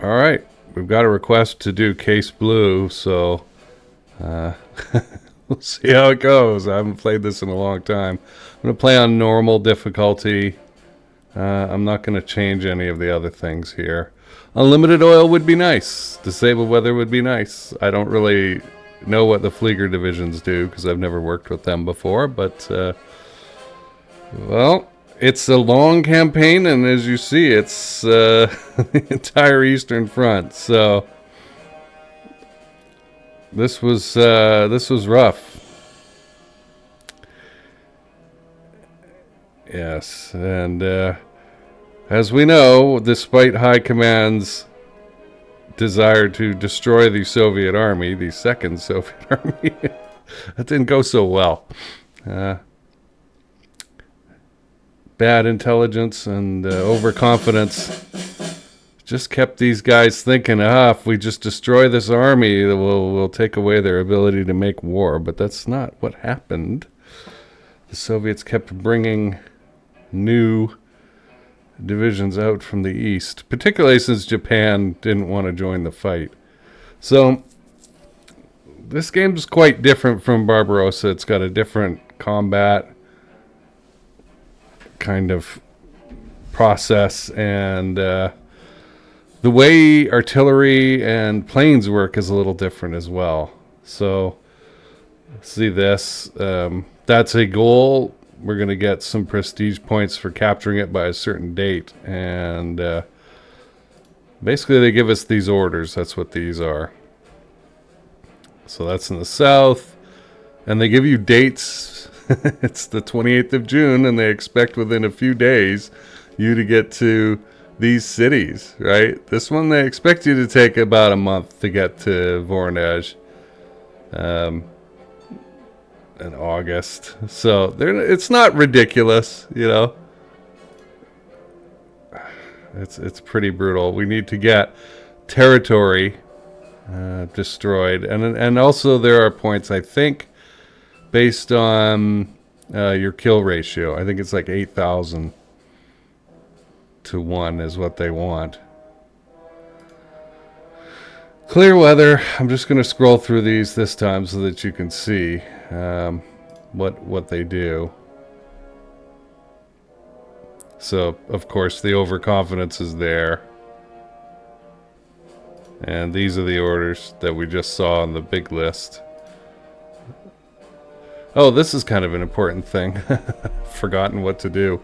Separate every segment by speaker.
Speaker 1: All right, we've got a request to do Case Blue, so we'll see how it goes. I haven't played this in a long time. I'm going to play on normal difficulty. I'm not going to change any of the other things here. Unlimited oil would be nice. Disabled weather would be nice. I don't really know what the Flieger divisions do because I've never worked with them before, but well, it's a long campaign, and as you see, it's the entire Eastern Front. So this was rough. Yes, and as we know, despite High Command's desire to destroy the Soviet Army, the second Soviet Army, that didn't go so well. Bad intelligence and overconfidence just kept these guys thinking, if we just destroy this army, we'll take away their ability to make war. But that's not what happened. The Soviets kept bringing new divisions out from the east, particularly since Japan didn't want to join the fight. So this game's quite different from Barbarossa. It's got a different combat kind of process, and the way artillery and planes work is a little different as well. So see this, that's a goal. We're going to get some prestige points for capturing it by a certain date, and basically they give us these orders. That's what these are. So that's in the south, and they give you dates. It's the 28th of June, and they expect within a few days you to get to these cities, right? This one, they expect you to take about a month to get to Voronezh in August. So it's not ridiculous, you know. It's pretty brutal. We need to get territory destroyed, and also there are points, I think, based on your kill ratio. I think it's like 8,000 to 1 is what they want. Clear weather. I'm just going to scroll through these this time so that you can see what they do. So, of course, the overconfidence is there. And these are the orders that we just saw on the big list. Oh, this is kind of an important thing. Forgotten what to do.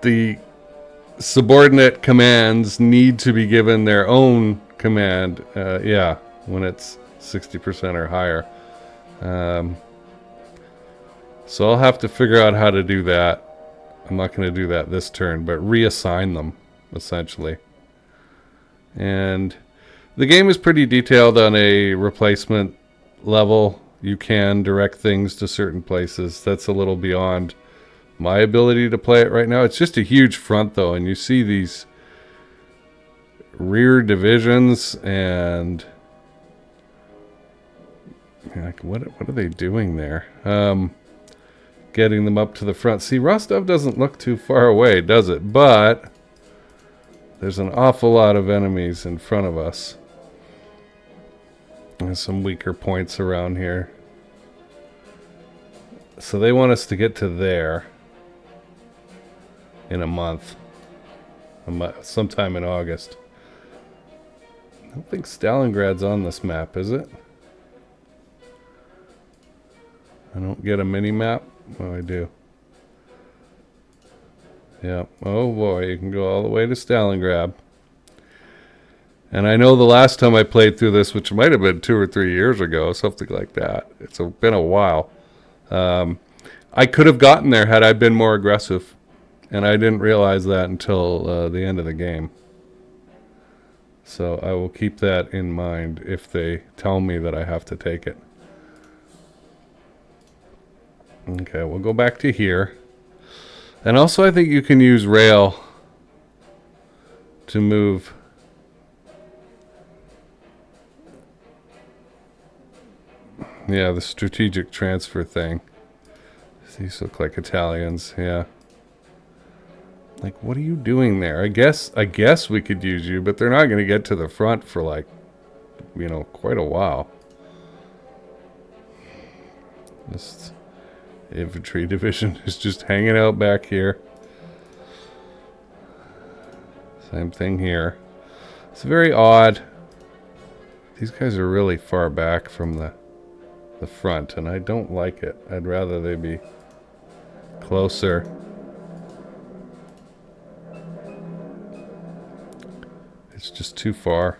Speaker 1: The subordinate commands need to be given their own command. When it's 60% or higher. So I'll have to figure out how to do that. I'm not going to do that this turn, but reassign them, essentially. And the game is pretty detailed on a replacement level. You can direct things to certain places. That's a little beyond my ability to play it right now. It's just a huge front, though, and you see these rear divisions, and like, what are they doing there? Getting them up to the front. See, Rostov doesn't look too far away, does it? But there's an awful lot of enemies in front of us. There's some weaker points around here. So they want us to get to there in a month. Sometime in August. I don't think Stalingrad's on this map, is it? I don't get a mini-map? Oh, I do. Yeah. Oh boy, you can go all the way to Stalingrad. And I know the last time I played through this, which might have been 2 or 3 years ago, something like that. It's been a while. I could have gotten there had I been more aggressive. And I didn't realize that until the end of the game. So I will keep that in mind if they tell me that I have to take it. Okay, we'll go back to here. And also I think you can use rail to move. Yeah, the strategic transfer thing. These look like Italians, yeah. Like, what are you doing there? I guess we could use you, but they're not going to get to the front for like, you know, quite a while. This infantry division is just hanging out back here. Same thing here. It's very odd. These guys are really far back from the front, and I don't like it. I'd rather they be closer. It's just too far.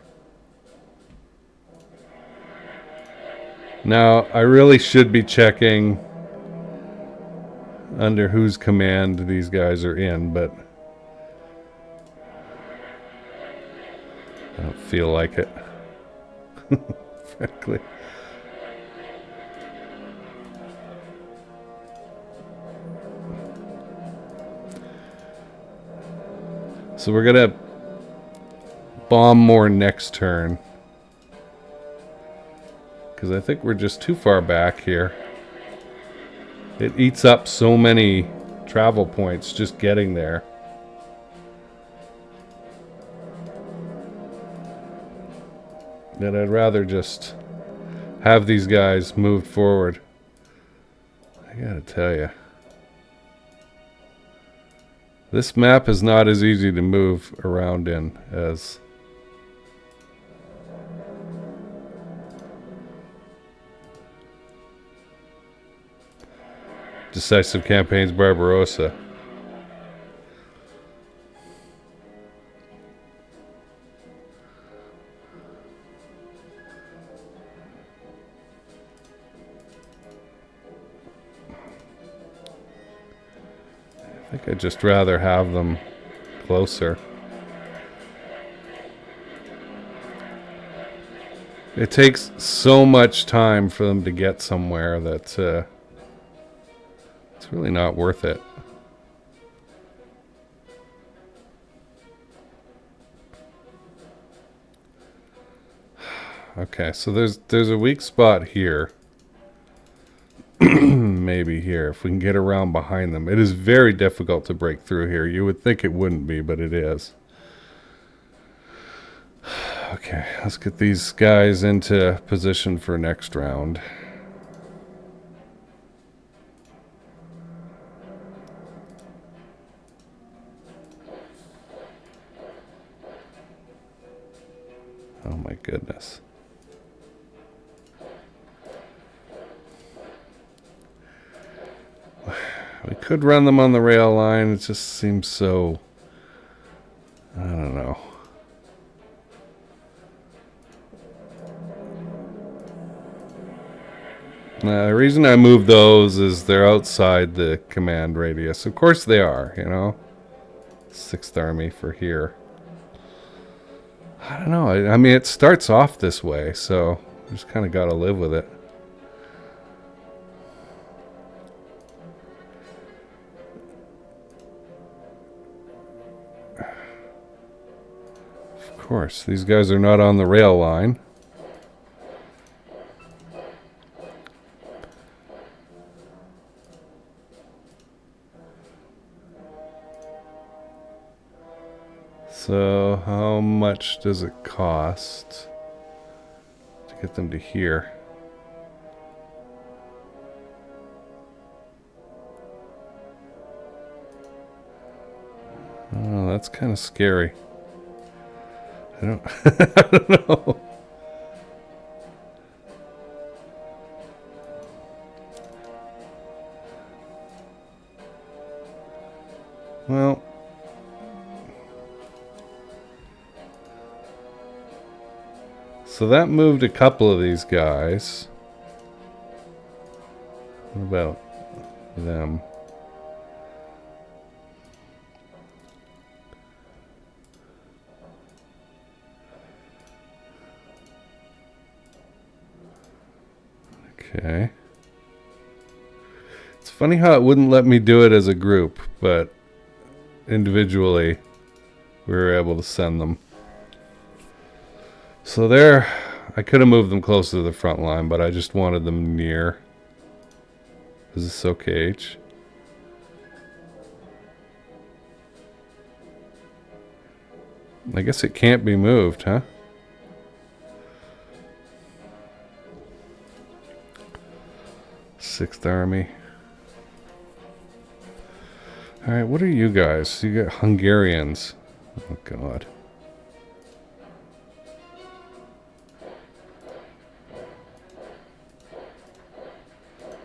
Speaker 1: Now, I really should be checking under whose command these guys are in, but I don't feel like it, frankly. So we're gonna bomb more next turn, because I think we're just too far back here. It eats up so many travel points just getting there. That I'd rather just have these guys moved forward. I gotta tell you, this map is not as easy to move around in as Decisive Campaigns Barbarossa. I think I'd just rather have them closer. It takes so much time for them to get somewhere that it's really not worth it. Okay, so there's a weak spot here. Maybe here, if we can get around behind them. It is very difficult to break through here. You would think it wouldn't be, but it is. Okay, let's get these guys into position for next round. Oh my goodness. We could run them on the rail line. It just seems so... I don't know. The reason I move those is they're outside the command radius. Of course they are, you know. 6th Army for here. I don't know. I mean, it starts off this way, so I just kind of got to live with it. Of course, these guys are not on the rail line. So, how much does it cost to get them to here? Oh, that's kind of scary. I don't, I don't know. Well, so that moved a couple of these guys. What about them? Okay. It's funny how it wouldn't let me do it as a group, but individually we were able to send them. So there, I could have moved them closer to the front line, but I just wanted them near. Is this okay, H? I guess it can't be moved, huh? Sixth Army. Alright, what are you guys? You got Hungarians. Oh, God.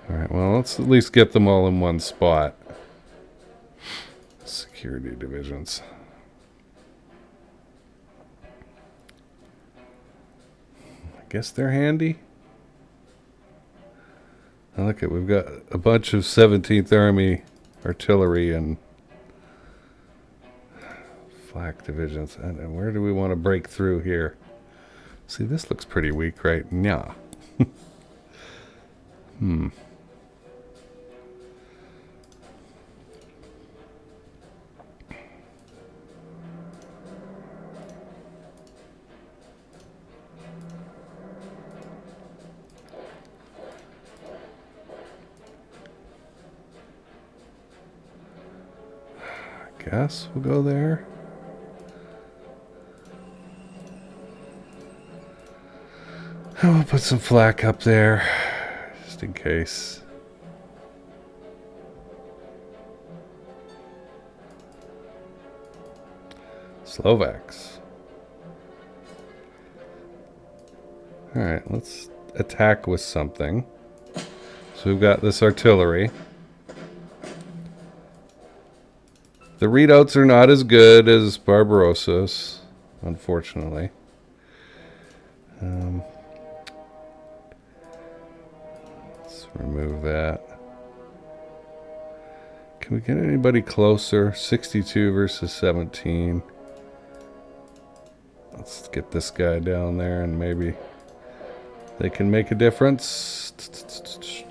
Speaker 1: Alright, well, let's at least get them all in one spot. Security divisions. I guess they're handy. Now look at, we've got a bunch of 17th Army artillery and flak divisions. And where do we want to break through here? See, this looks pretty weak right now. Guess we'll go there. And we'll put some flak up there, just in case. Slovaks. Alright, let's attack with something. So we've got this artillery. The readouts are not as good as Barbarossa's, unfortunately. Let's remove that. Can we get anybody closer? 62 versus 17. Let's get this guy down there and maybe they can make a difference.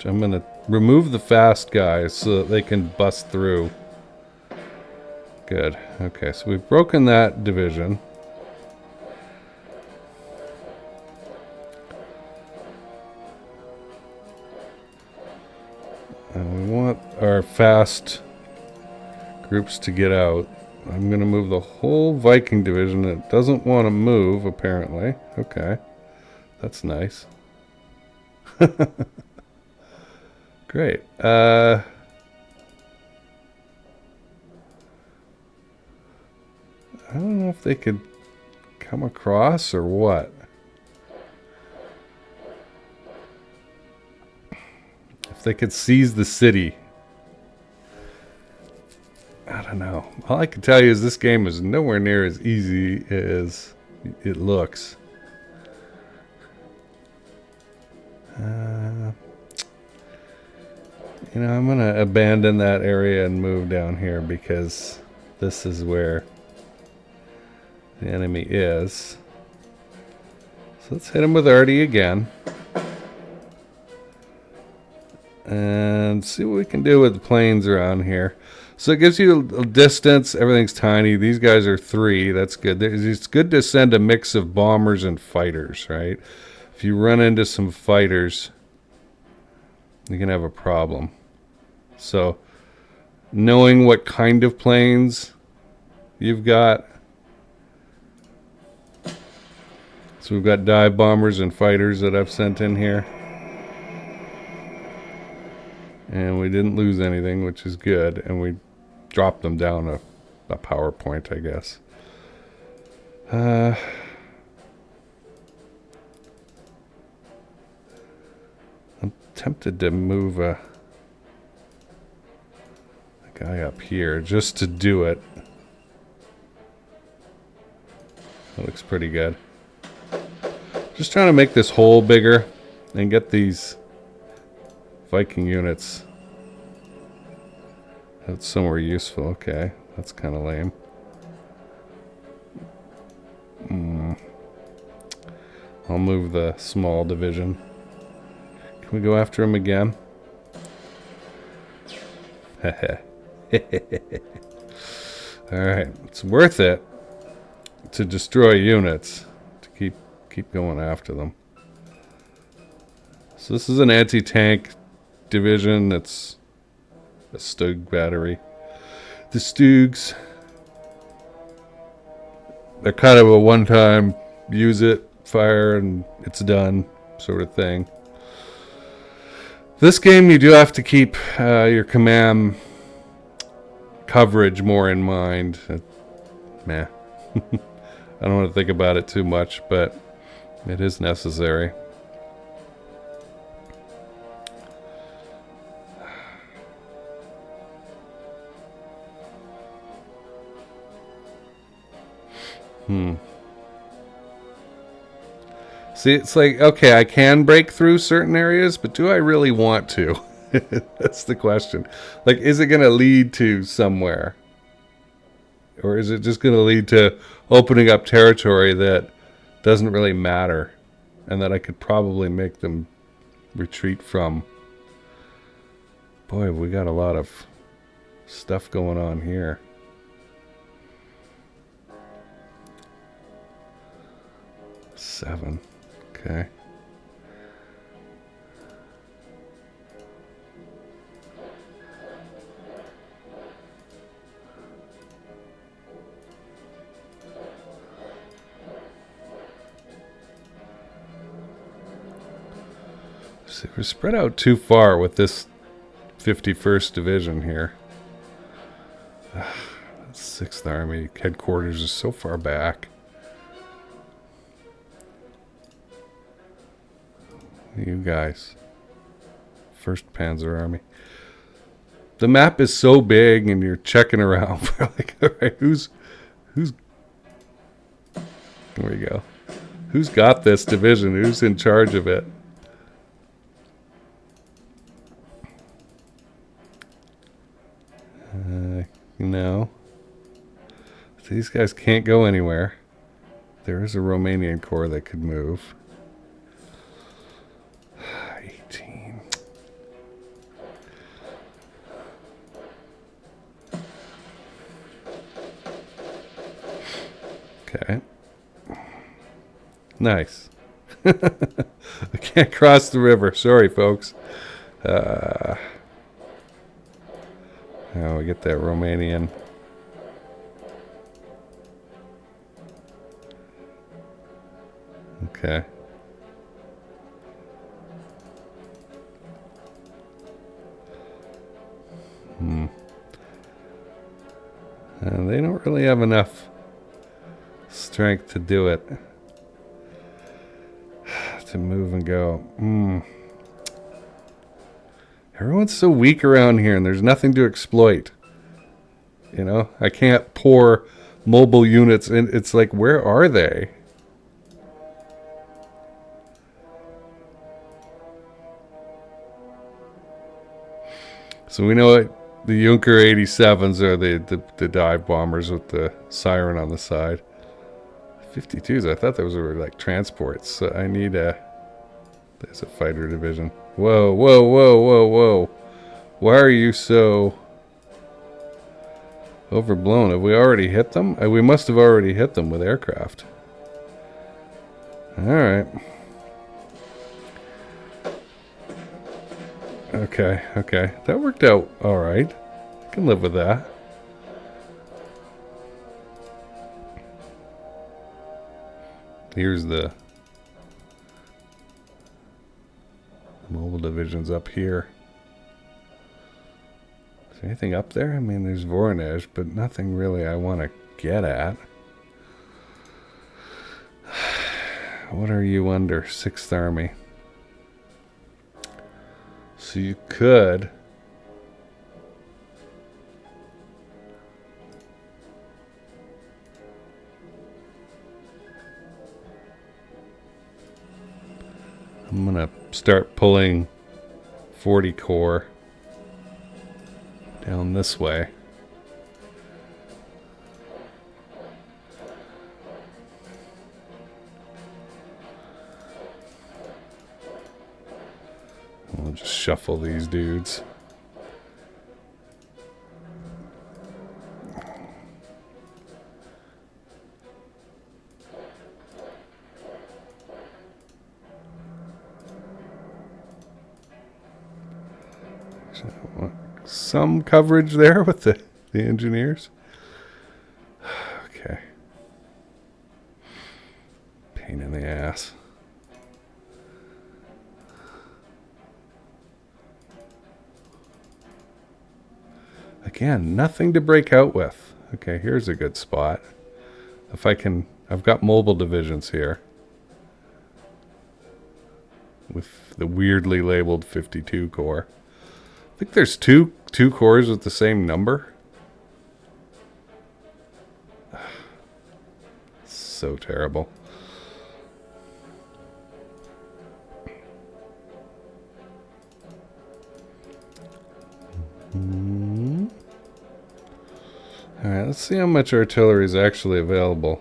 Speaker 1: I'm going to remove the fast guys so that they can bust through. Good. Okay, so we've broken that division. And we want our fast groups to get out. I'm going to move the whole Viking division. It doesn't want to move, apparently. Okay. That's nice. Great. I don't know if they could come across or what. If they could seize the city. I don't know. All I can tell you is this game is nowhere near as easy as it looks. You know, I'm going to abandon that area and move down here because this is where the enemy is. So let's hit him with arty again. And see what we can do with the planes around here. So it gives you a distance. Everything's tiny. These guys are 3. That's good. It's good to send a mix of bombers and fighters, right? If you run into some fighters, you can have a problem. So knowing what kind of planes you've got. So we've got dive bombers and fighters that I've sent in here. And we didn't lose anything, which is good. And we dropped them down a PowerPoint, I guess. I'm tempted to move a guy up here just to do it. That looks pretty good. Just trying to make this hole bigger and get these Viking units out somewhere useful. Okay, that's kind of lame. I'll move the small division. Can we go after him again? Alright, it's worth it to destroy units, to keep going after them. So this is an anti-tank division. That's a Stug battery. The Stugs. they're kind of a one-time use it, fire, and it's done sort of thing. This game, you do have to keep your command coverage more in mind. Meh. I don't want to think about it too much, but it is necessary. See, it's like, okay, I can break through certain areas, but do I really want to? That's the question. Like, is it going to lead to somewhere? Or is it just going to lead to opening up territory that doesn't really matter and that I could probably make them retreat from? Boy, we got a lot of stuff going on here. Seven. Okay. See, we're spread out too far with this 51st Division here. 6th Army headquarters is so far back. You guys. 1st Panzer Army. The map is so big and you're checking around for like, alright, who's there we go. Who's got this division? Who's in charge of it? No. These guys can't go anywhere. There is a Romanian corps that could move. 18. Okay. Nice. I can't cross the river. Sorry, folks. Oh, we get that Romanian. Okay. And they don't really have enough strength to do it. To move and go. Everyone's so weak around here and there's nothing to exploit. You know, I can't pour mobile units in. It's like, where are they? So we know what the Junker 87s are, the dive bombers with the siren on the side. 52s, I thought those were like transports. So I need there's a fighter division. Whoa, whoa, whoa, whoa, whoa. Why are you so overblown? Have we already hit them? We must have already hit them with aircraft. Alright. Okay, okay. That worked out alright. I can live with that. Here's the mobile divisions up here. Is there anything up there? I mean, there's Voronezh, but nothing really I want to get at. What are you under? 6th Army. So you could... I'm going to start pulling 40 Corps down this way. We'll just shuffle these dudes. Some coverage there with the engineers. Okay. Pain in the ass. Again, nothing to break out with. Okay, here's a good spot. If I can, I've got mobile divisions here with the weirdly labeled 52 core. I think there's two cores with the same number. So terrible. Alright, let's see how much artillery is actually available.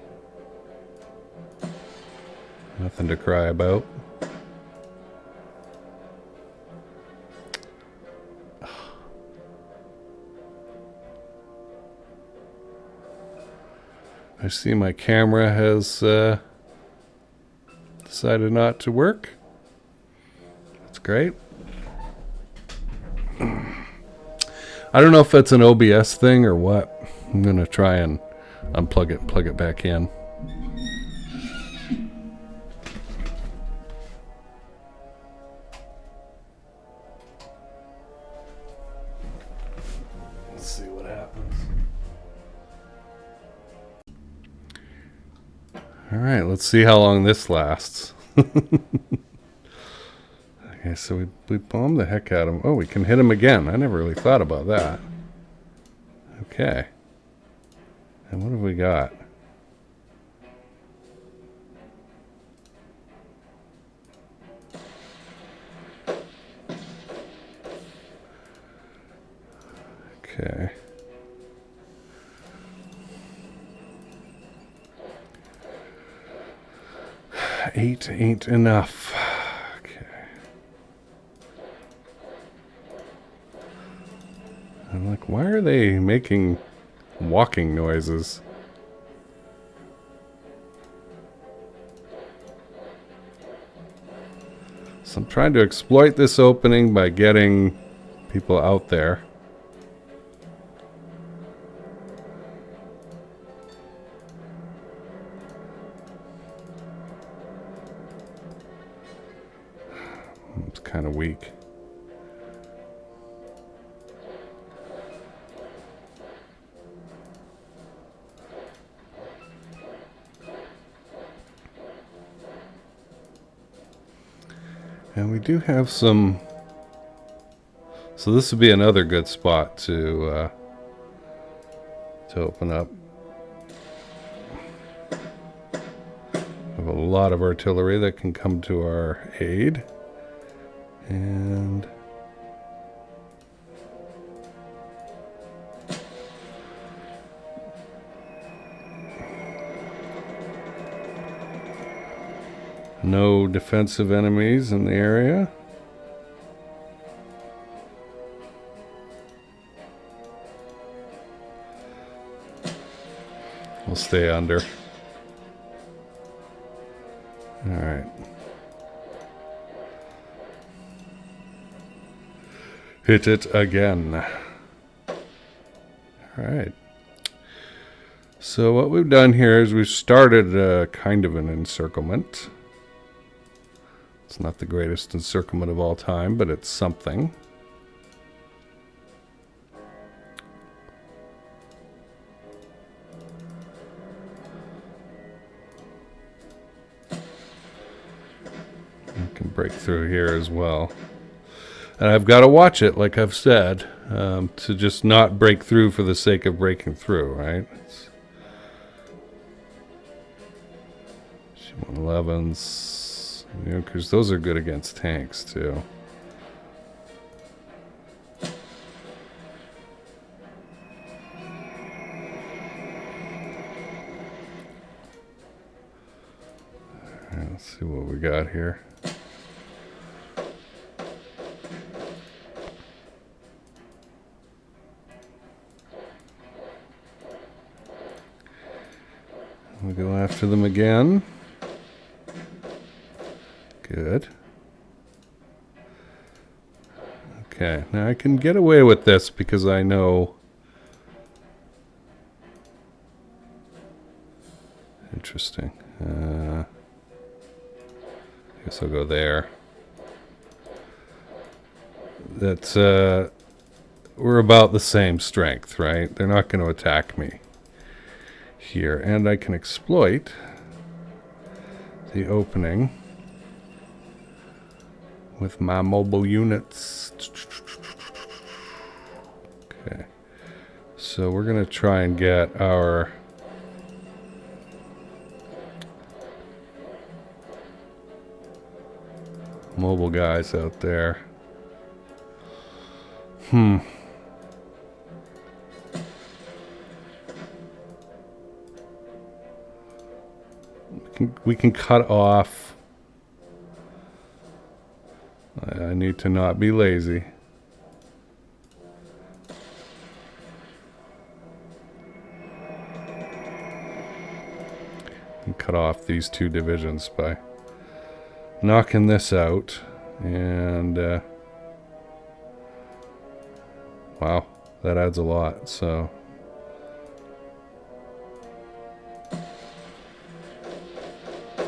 Speaker 1: Nothing to cry about. I see my camera has decided not to work. That's great. I don't know if it's an OBS thing or what. I'm going to try and unplug it and plug it back in. Let's see what happens. All right, let's see how long this lasts. Okay, so we bombed the heck out of him. Oh, we can hit him again. I never really thought about that. Okay. And what have we got? Okay. Eight ain't enough. Okay. I'm like, why are they making walking noises? So I'm trying to exploit this opening by getting people out there. It's kind of weak. And we do have some, so this would be another good spot to open up. We have a lot of artillery that can come to our aid. And no defensive enemies in the area. We'll stay under. All right. Hit it again. All right. So what we've done here is we've started kind of an encirclement. It's not the greatest encirclement of all time, but it's something. We can break through here as well. And I've got to watch it, like I've said, to just not break through for the sake of breaking through, right? It's 111s, you know, because those are good against tanks too. All right, let's see what we got here. We go after them again. Good. Okay, now I can get away with this because I know. Interesting. Guess I'll go there. That's we're about the same strength, right? They're not going to attack me here, and I can exploit the opening with my mobile units. Okay, so we're going to try and get our mobile guys out there. We can cut off. I need to not be lazy. And cut off these two divisions by knocking this out. And wow, that adds a lot. So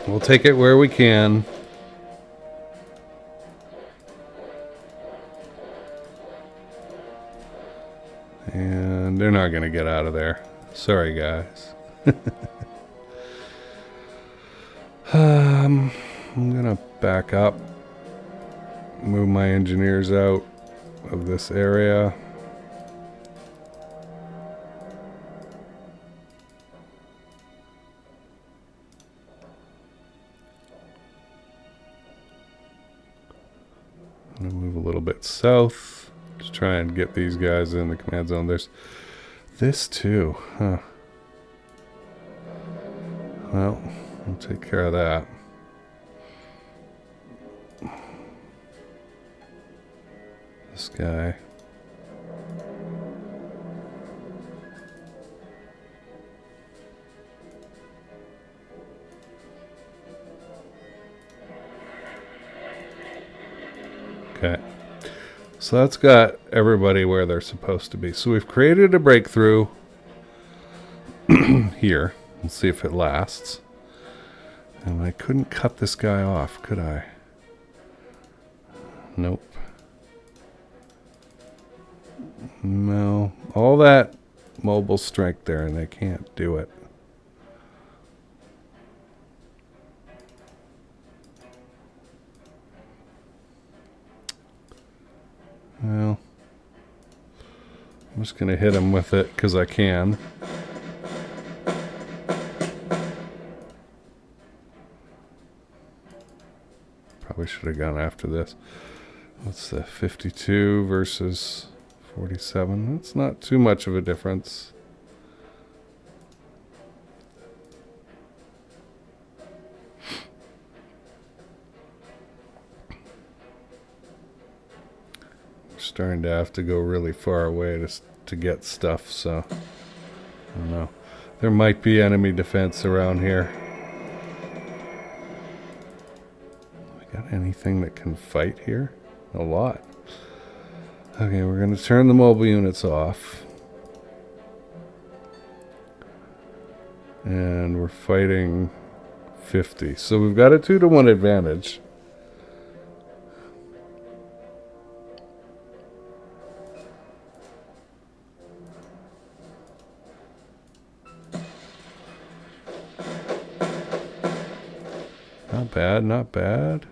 Speaker 1: we'll take it where we can. And they're not going to get out of there. Sorry, guys. I'm going to back up. Move my engineers out of this area. I'm going to move a little bit south to try and get these guys in the command zone. There's this too, huh? Well, we'll take care of that. This guy. Okay. So that's got everybody where they're supposed to be. So we've created a breakthrough here. Let's see if it lasts. And I couldn't cut this guy off, could I? Nope. No. All that mobile strength there, and they can't do it. Well, I'm just going to hit him with it because I can. Probably should have gone after this. What's the 52 versus 47? That's not too much of a difference. We're starting to have to go really far away to get stuff, so I don't know. There might be enemy defense around here. Got anything that can fight here? A lot. Okay, we're going to turn the mobile units off. And we're fighting 50. So we've got a 2-to-1 advantage. Not bad, not bad.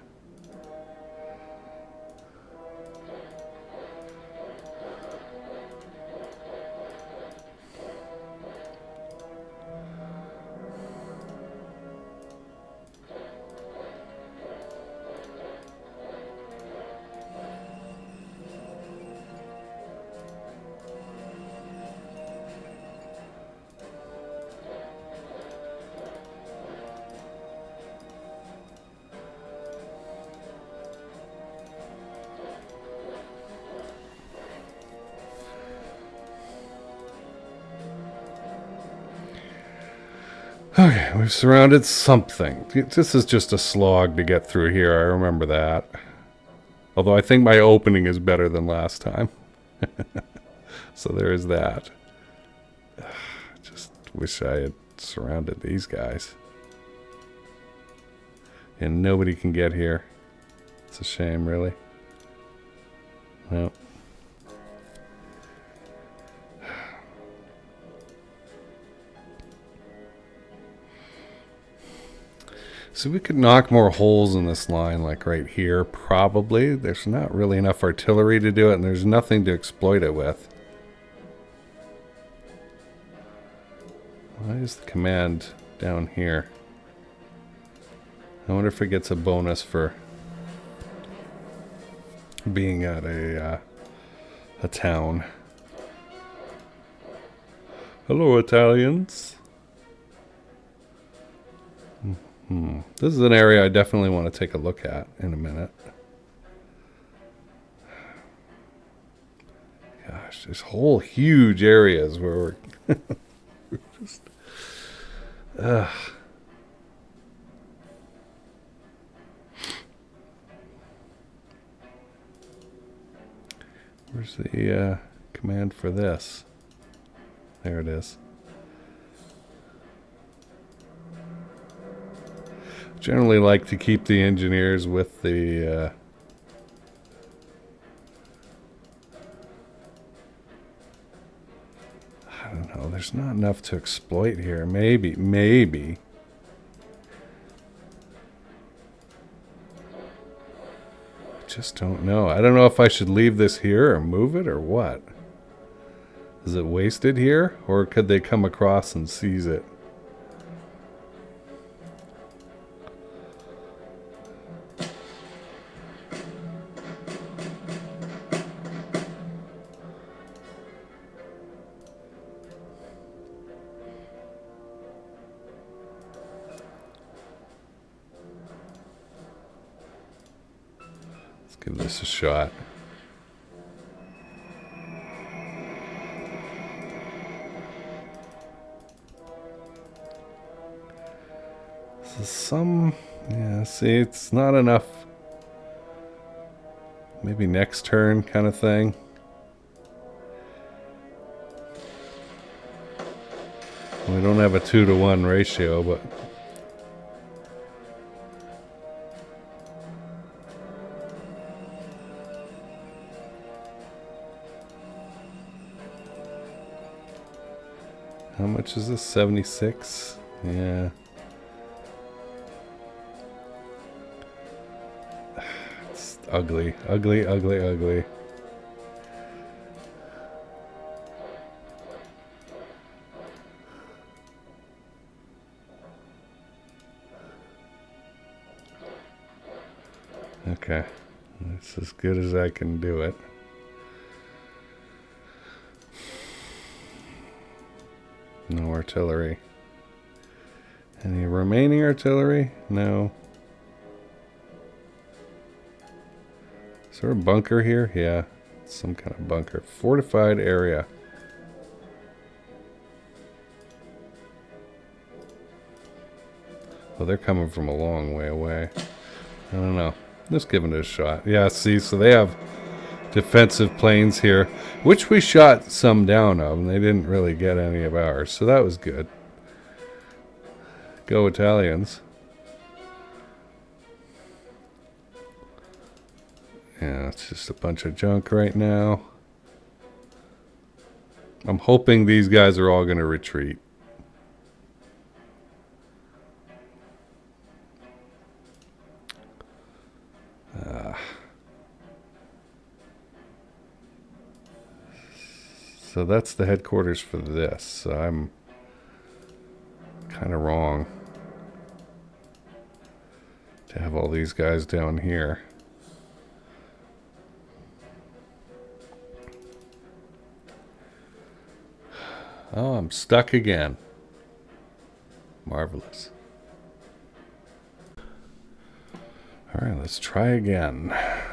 Speaker 1: Okay, we've surrounded something. This is just a slog to get through here, I remember that. Although I think my opening is better than last time. So there is that. Just wish I had surrounded these guys. And nobody can get here. It's a shame, really. Well. So we could knock more holes in this line, like right here, probably. There's not really enough artillery to do it, and there's nothing to exploit it with. Why is the command down here? I wonder if it gets a bonus for being at a town. Hello, Italians. This is an area I definitely want to take a look at in a minute. Gosh, there's whole huge areas where we're just... Where's the command for this? There it is. Generally like to keep the engineers with the I don't know, there's not enough to exploit here. Maybe I just don't know. I don't know if I should leave this here or move it or what. Is it wasted here, or could they come across and seize it? Give this a shot. So yeah, see, it's not enough. Maybe next turn kind of thing. We don't have a 2-to-1 ratio, but how much is this? 76? Yeah. It's ugly. Ugly, ugly, ugly. Okay. That's as good as I can do it. No artillery. Any remaining artillery? No. Is there a bunker here? Yeah. Some kind of bunker. Fortified area. Oh, they're coming from a long way away. I don't know. Just giving it a shot. Yeah, see, so they have defensive planes here, which we shot some down of, and they didn't really get any of ours, so that was good. Go Italians. Yeah, it's just a bunch of junk right now. I'm hoping these guys are all going to retreat. So that's the headquarters for this. So I'm kind of wrong to have all these guys down here. Oh, I'm stuck again. Marvelous. All right, let's try again. I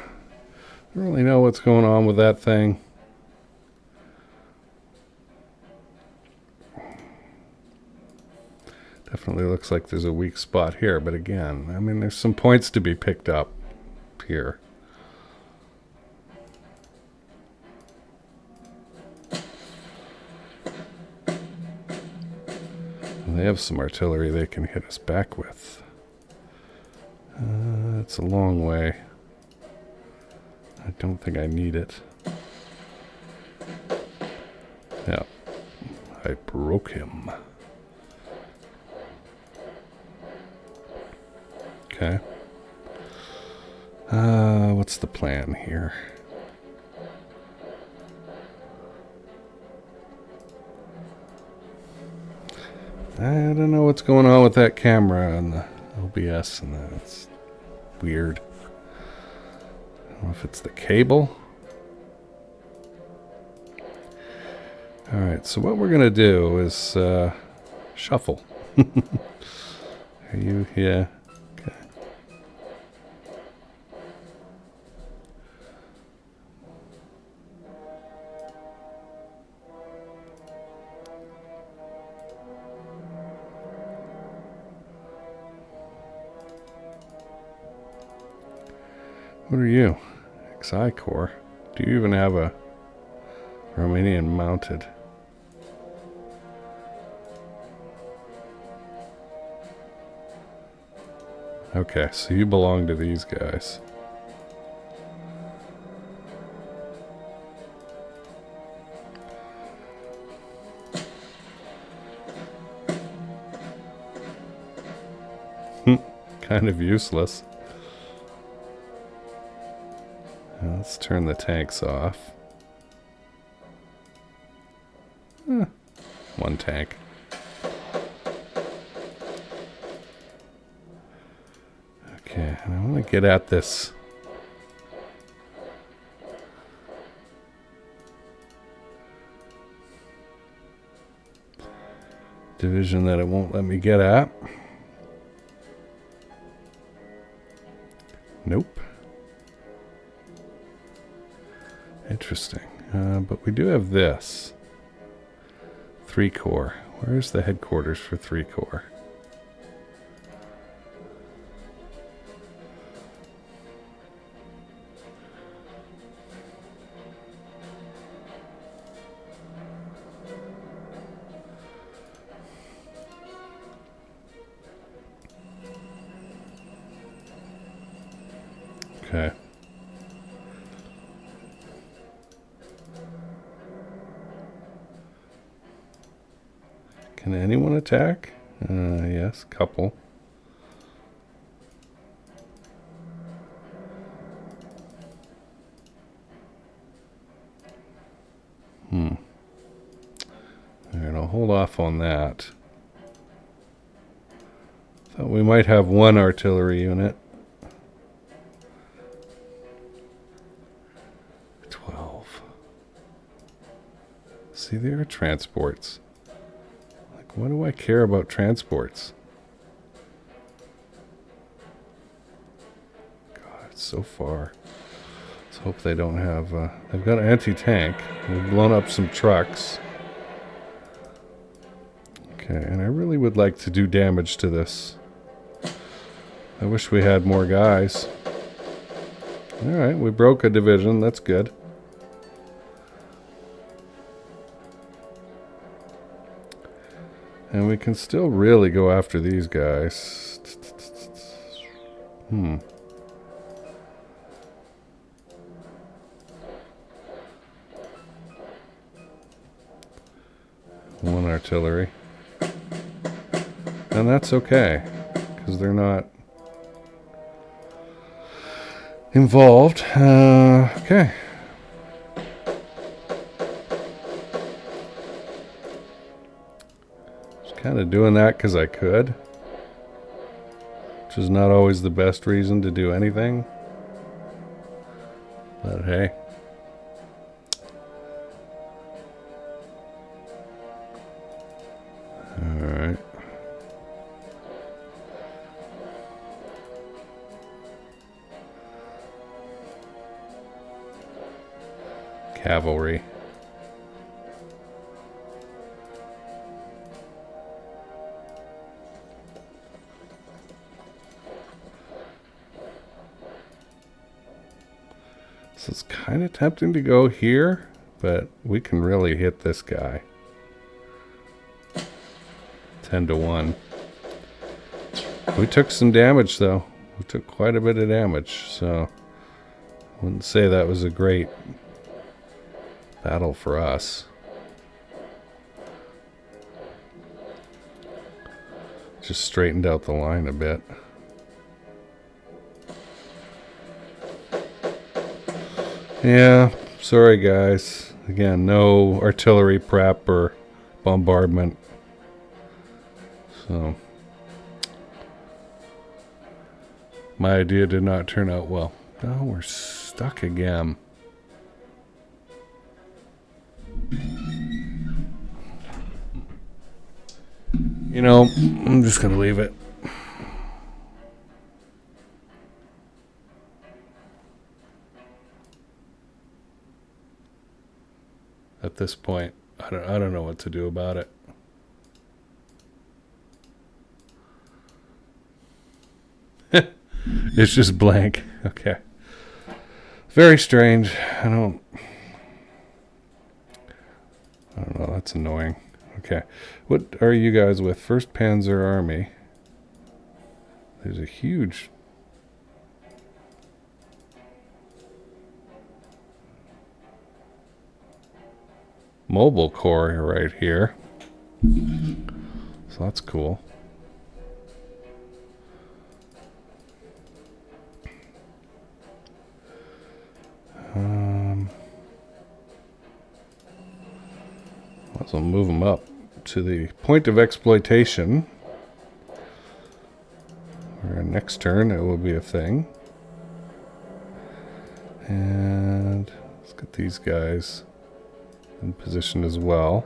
Speaker 1: don't really know what's going on with that thing. Definitely looks like there's a weak spot here, but again, I mean, there's some points to be picked up here. And they have some artillery they can hit us back with. It's a long way. I don't think I need it. Yeah. I broke him. Okay. What's the plan here? I don't know what's going on with that camera and the OBS and that. It's weird. I don't know if it's the cable. Alright, so what we're going to do is shuffle. Are you? Yeah. Okay. What are you? XI core. Do you even have a Romanian mounted? Okay, so you belong to these guys. Kind of useless. Let's turn the tanks off. One tank. Okay, and I want to get at this. Division that it won't let me get at. Nope. Interesting. But we do have this. 3 Corps. Where's the headquarters for 3 Corps? Okay. Can anyone attack? Yes, couple. Alright, I'll hold off on that. Thought we might have one artillery unit. 12. See, there are transports. Like, what do I care about transports? God, it's so far. Let's hope they don't have... they've got an anti-tank. We've blown up some trucks. Okay, and I really would like to do damage to this. I wish we had more guys. Alright, we broke a division. That's good. And we can still really go after these guys. One artillery. And that's okay, because they're not involved. Okay. Just kind of doing that because I could. Which is not always the best reason to do anything. But hey. Alright. Cavalry. So it's kind of tempting to go here, but we can really hit this guy. 10 to 1. We took some damage though. We took quite a bit of damage, so I wouldn't say that was a great battle for us. Just straightened out the line a bit. Yeah, sorry guys. Again, no artillery prep or bombardment. So, my idea did not turn out well. Oh, we're stuck again. You know, I'm just going to leave it. At this point, I don't know what to do about it. It's just blank. Okay. Very strange. I don't know. That's annoying. Okay. What are you guys with? 1st Panzer Army. There's a huge... mobile corps right here. So that's cool. So move them up to the point of exploitation. Our next turn, it will be a thing. And let's get these guys in position as well.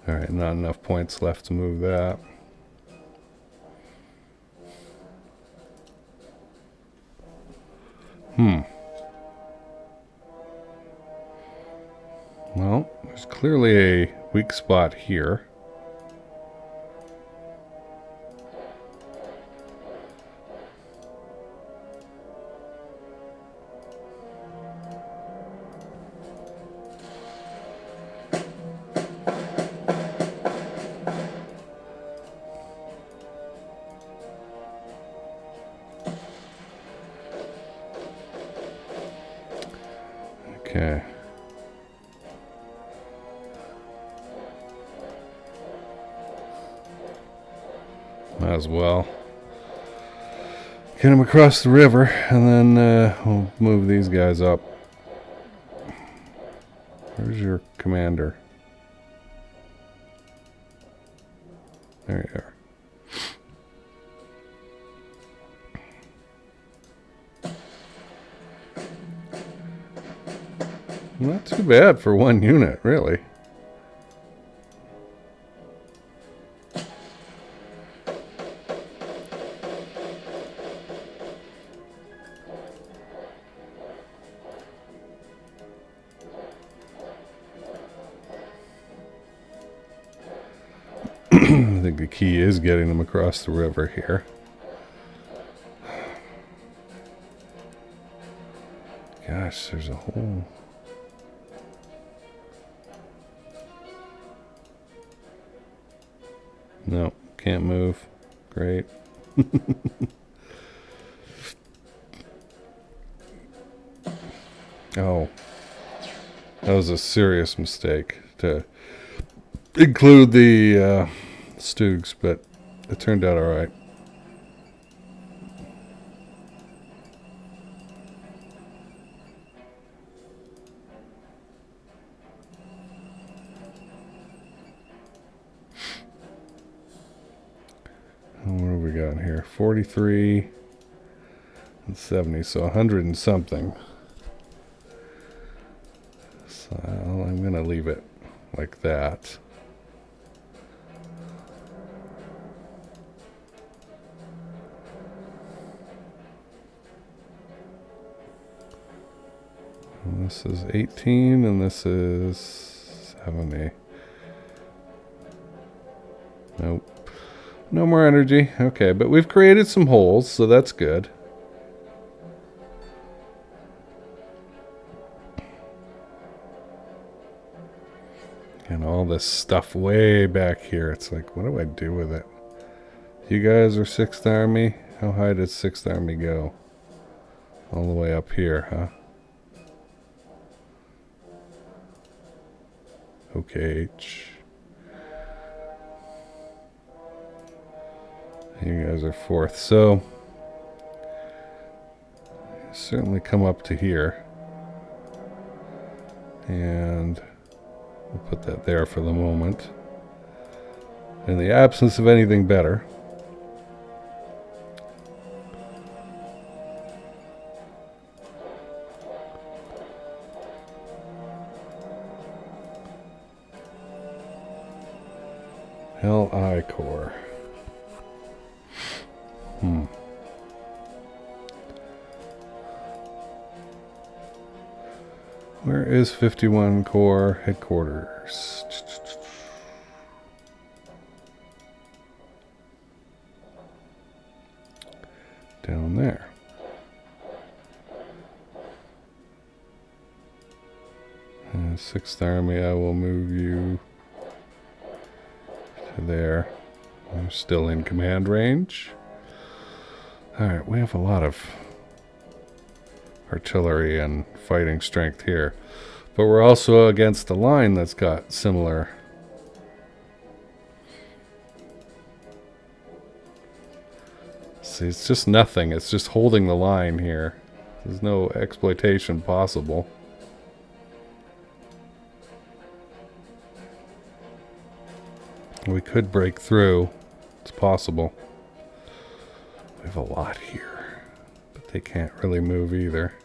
Speaker 1: All right, not enough points left to move that. Well, there's clearly a weak spot here. Okay. Might as well get them across the river, and then we'll move these guys up. Where's your commander? There you are. Not too bad for one unit, really. I think the key is getting them across the river here. Gosh, there's a whole... No, can't move. Great. Oh, that was a serious mistake to include the Stoogs, but it turned out all right. What have we got here? 43 and 70, so 100 and something. So I'm going to leave it like that. And this is 18 and this is 70. Nope. No more energy. Okay, but we've created some holes, so that's good. And all this stuff way back here. It's like, what do I do with it? You guys are 6th Army? How high did 6th Army go? All the way up here, huh? Okay. You guys are 4th. So, certainly come up to here. And we'll put that there for the moment. In the absence of anything better. LI Corps. Where is 51 Corps headquarters? Down there. And 6th Army, I will move you to there. I'm still in command range. Alright, we have a lot of artillery and fighting strength here. But we're also against a line that's got similar. See, it's just nothing. It's just holding the line here. There's no exploitation possible. We could break through. It's possible. We have a lot here. But they can't really move either.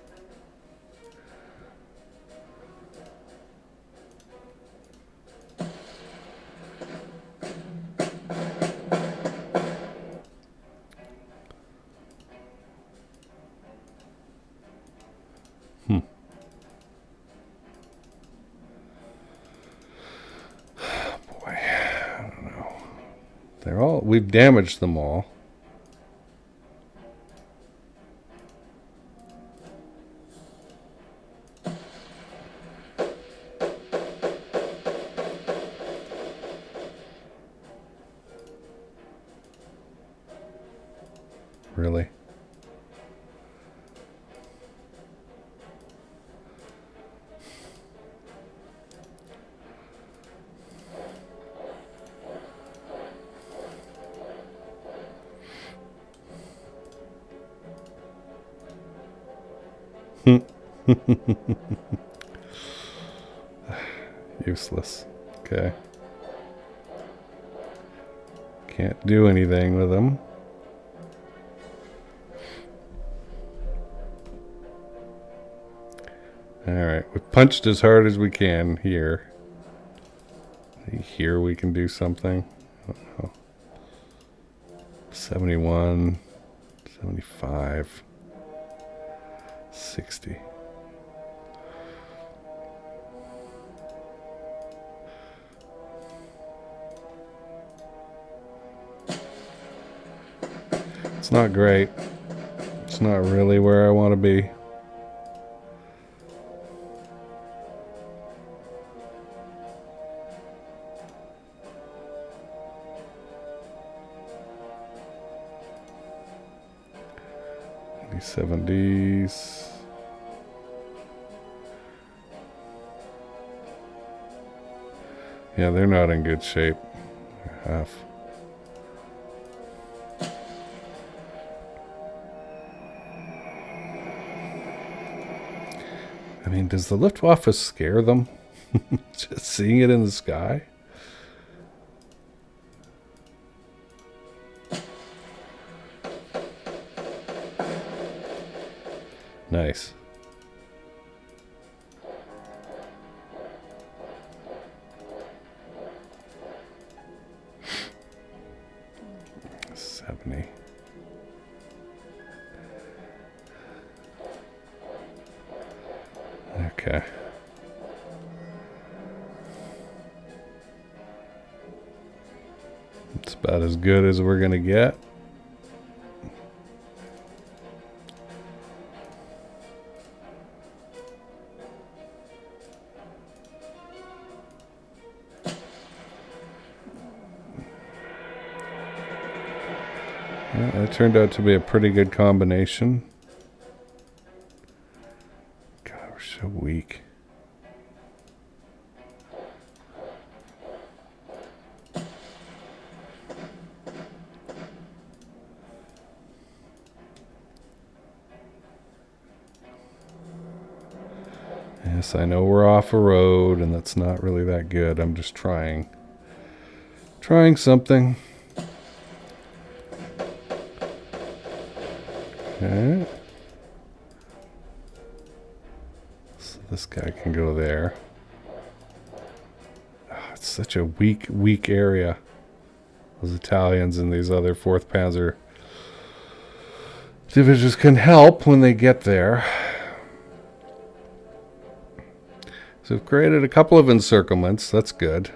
Speaker 1: We've damaged them all. Really? Useless. Okay. Can't do anything with them. Alright, we punched as hard as we can here. Here we can do something. I don't know. 71, 75, 60. It's not great. It's not really where I want to be. These 70s. Yeah, they're not in good shape. They're half. I mean, does the Luftwaffe scare them? Just seeing it in the sky? Nice. Okay. It's about as good as we're going to get. Well, that turned out to be a pretty good combination. God, we're so weak. Yes, I know we're off a road, and that's not really that good. I'm just trying something. Okay. So this guy can go there. Oh, it's such a weak area. Those Italians and these other 4th Panzer divisions can help when they get there. So we've created a couple of encirclements. That's good.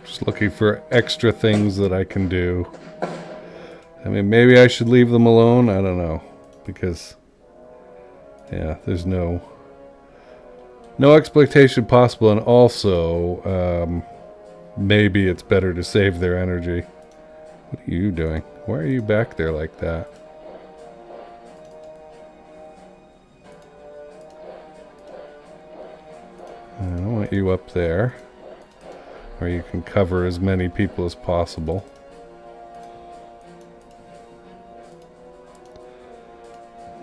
Speaker 1: Just looking for extra things that I can do. I mean, maybe I should leave them alone. I don't know. Because, yeah, there's no exploitation possible. And also, maybe it's better to save their energy. What are you doing? Why are you back there like that? I don't want you up there. Where you can cover as many people as possible.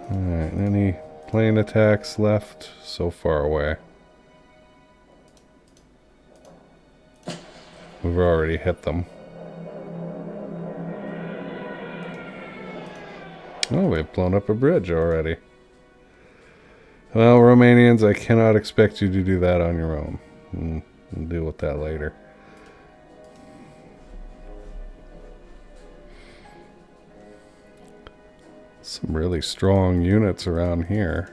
Speaker 1: Alright, any plane attacks left? So far away. We've already hit them. Oh, we've blown up a bridge already. Well, Romanians, I cannot expect you to do that on your own. We'll deal with that later. Some really strong units around here.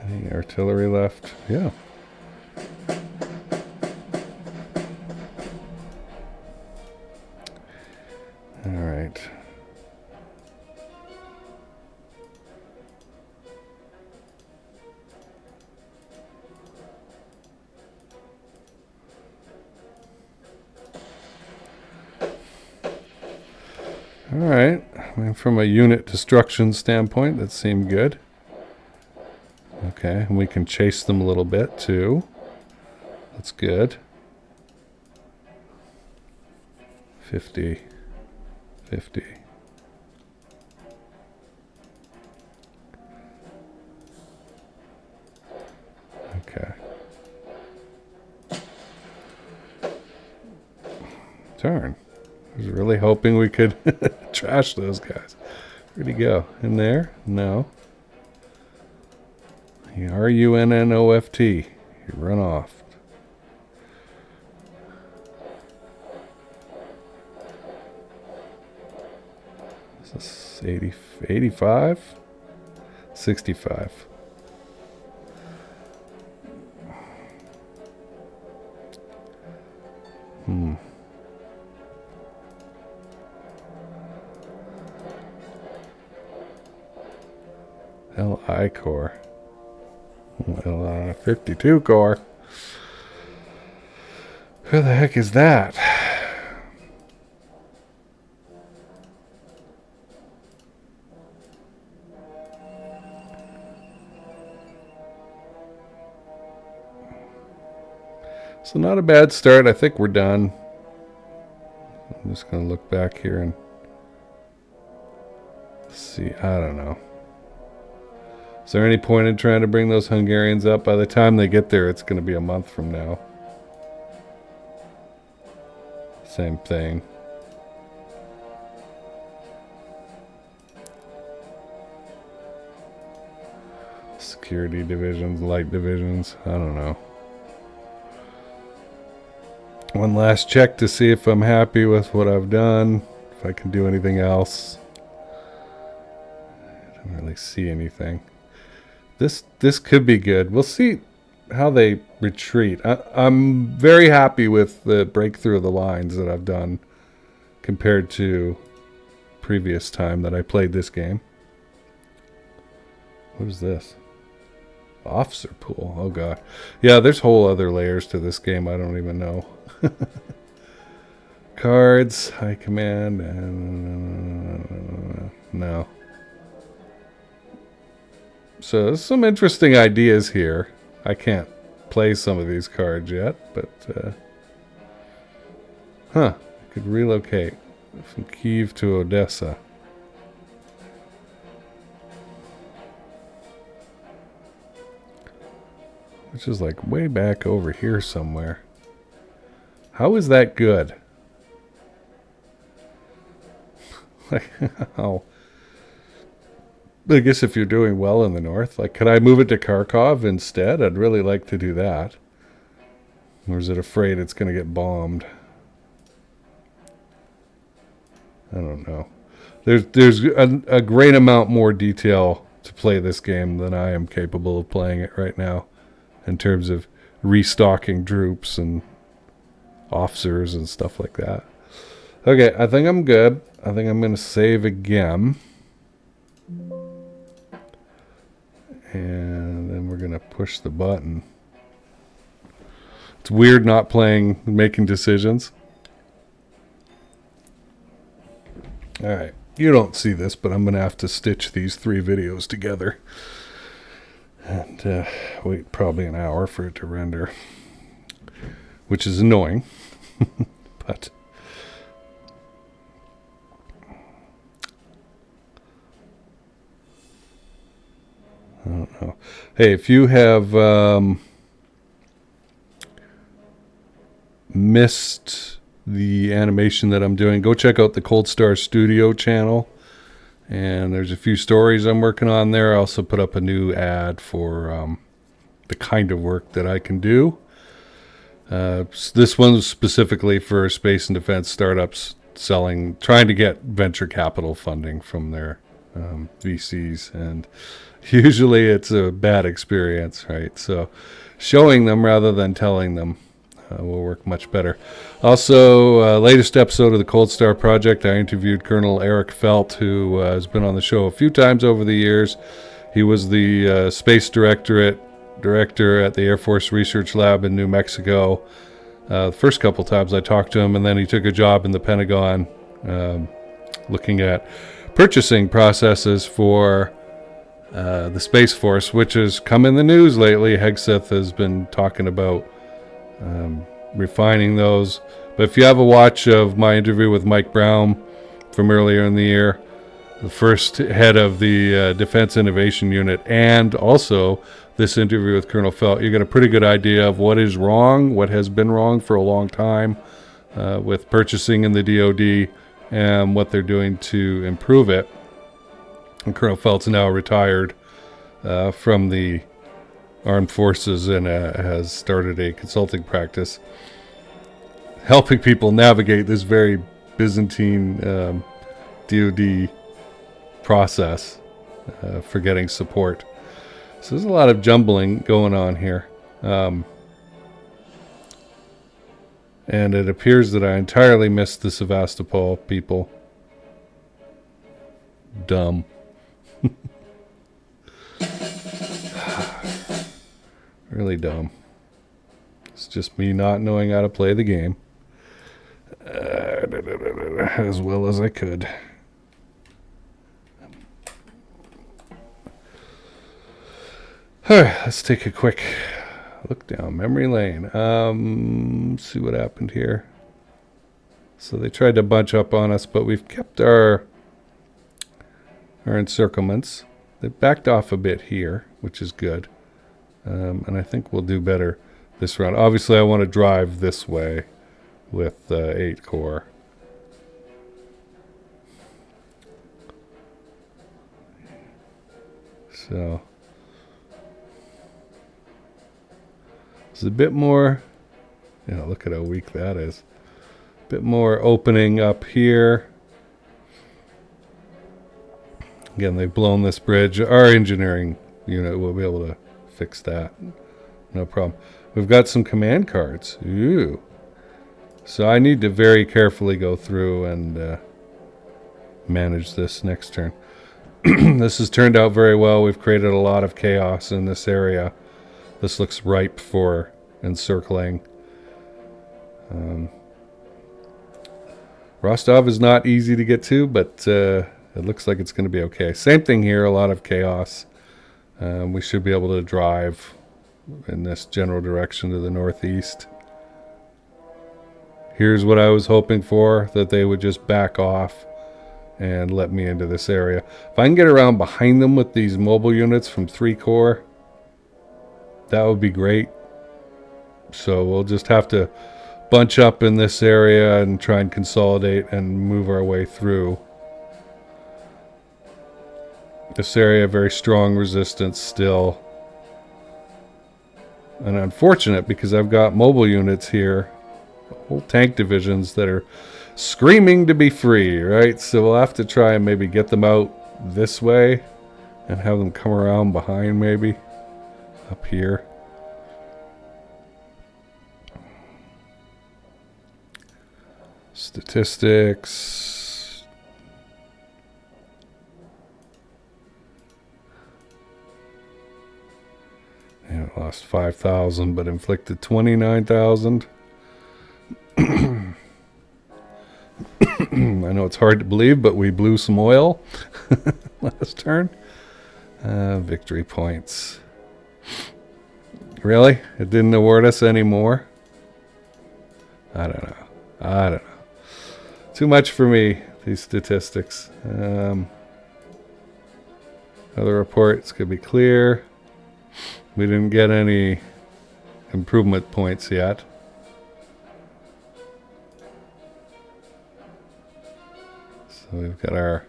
Speaker 1: Any artillery left? Yeah. All right. All right. I mean, from a unit destruction standpoint, that seemed good. Okay, and we can chase them a little bit too. That's good. 50. 50. Okay. Turn. I was really hoping we could trash those guys. Where'd he go? In there? No. RUNNOFT. You run off. Is this 80, 85? 65. LI core. 52 core. Who the heck is that? So not a bad start. I think we're done. I'm just going to look back here and see. I don't know. Is there any point in trying to bring those Hungarians up? By the time they get there, it's going to be a month from now. Same thing. Security divisions, light divisions. I don't know. One last check to see if I'm happy with what I've done. If I can do anything else. I don't really see anything. This could be good. We'll see how they retreat. I'm very happy with the breakthrough of the lines that I've done compared to previous time that I played this game. What is this? Officer pool. Oh god. Yeah, there's whole other layers to this game I don't even know. Cards, high command, and no. So there's some interesting ideas here. I can't play some of these cards yet, but I could relocate from Kyiv to Odessa. Which is like way back over here somewhere. How is that good? Like, how? I guess if you're doing well in the north, like, could I move it to Kharkov instead? I'd really like to do that. Or is it afraid it's going to get bombed? I don't know. There's a great amount more detail to play this game than I am capable of playing it right now, in terms of restocking troops and officers and stuff like that. Okay, I think I'm good. I think I'm going to save again. And then we're going to push the button. It's weird not playing, making decisions. Alright, you don't see this, but I'm going to have to stitch these 3 videos together. And wait probably an hour for it to render. Which is annoying. But I don't know. Hey, if you have missed the animation that I'm doing, go check out the Cold Star Studio channel. And there's a few stories I'm working on there. I also put up a new ad for the kind of work that I can do. This one's specifically for space and defense startups trying to get venture capital funding from their VCs. And usually it's a bad experience, right? So showing them rather than telling them will work much better. Also, latest episode of the Cold Star Project, I interviewed Colonel Eric Felt, who has been on the show a few times over the years. He was the space director at the Air Force Research Lab in New Mexico. The first couple times I talked to him, and then he took a job in the Pentagon looking at purchasing processes for the Space Force, which has come in the news lately. Hegseth has been talking about refining those. But if you have a watch of my interview with Mike Brown from earlier in the year, the first head of the Defense Innovation Unit, and also this interview with Colonel Felt, you get a pretty good idea of what is wrong, what has been wrong for a long time with purchasing in the DoD, and what they're doing to improve it. And Colonel Felt's now retired from the Armed Forces and has started a consulting practice helping people navigate this very Byzantine DoD process for getting support. So there's a lot of jumbling going on here. And it appears that I entirely missed the Sevastopol people. Dumb. Really dumb. It's just me not knowing how to play the game as well as I could. Alright, let's take a quick look down memory lane. Let's see what happened here. So they tried to bunch up on us, but we've kept our encirclements. They backed off a bit here, which is good. And I think we'll do better this round. Obviously, I want to drive this way with 8 Corps. So it's a bit more, look at how weak that is. A bit more opening up here. Again, they've blown this bridge. Our engineering unit will be able to fix that. No problem. We've got some command cards. Ooh. So I need to very carefully go through and manage this next turn. This has turned out very well. We've created a lot of chaos in this area. This looks ripe for encircling. Rostov is not easy to get to, but it looks like it's going to be okay. Same thing here, a lot of chaos. We should be able to drive in this general direction to the northeast. Here's what I was hoping for, that they would just back off and let me into this area. If I can get around behind them with these mobile units from 3 Corps, that would be great. So we'll just have to bunch up in this area and try and consolidate and move our way through. This area, very strong resistance still. And unfortunate because I've got mobile units here, whole tank divisions that are screaming to be free, right? So we'll have to try and maybe get them out this way and have them come around behind, maybe up here. Statistics. And it lost 5,000 but inflicted 29,000. I know it's hard to believe, but we blew some oil last turn. Victory points. Really? It didn't award us any more? I don't know. Too much for me, these statistics. Another report, it's going to be clear. We didn't get any improvement points yet. So we've got our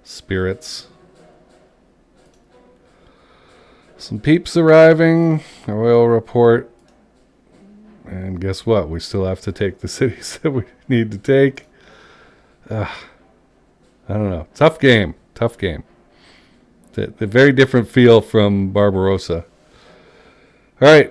Speaker 1: spirits. Some peeps arriving. Our oil report. And guess what? We still have to take the cities that we need to take. I don't know. Tough game. Tough game. The very different feel from Barbarossa. All right.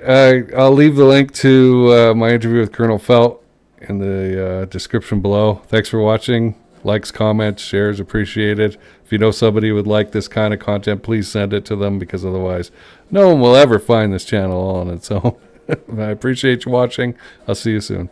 Speaker 1: I'll leave the link to my interview with Colonel Felt in the description below. Thanks for watching. Likes, comments, shares appreciated. If you know somebody who would like this kind of content, please send it to them, because otherwise no one will ever find this channel all on its own. I appreciate you watching. I'll see you soon.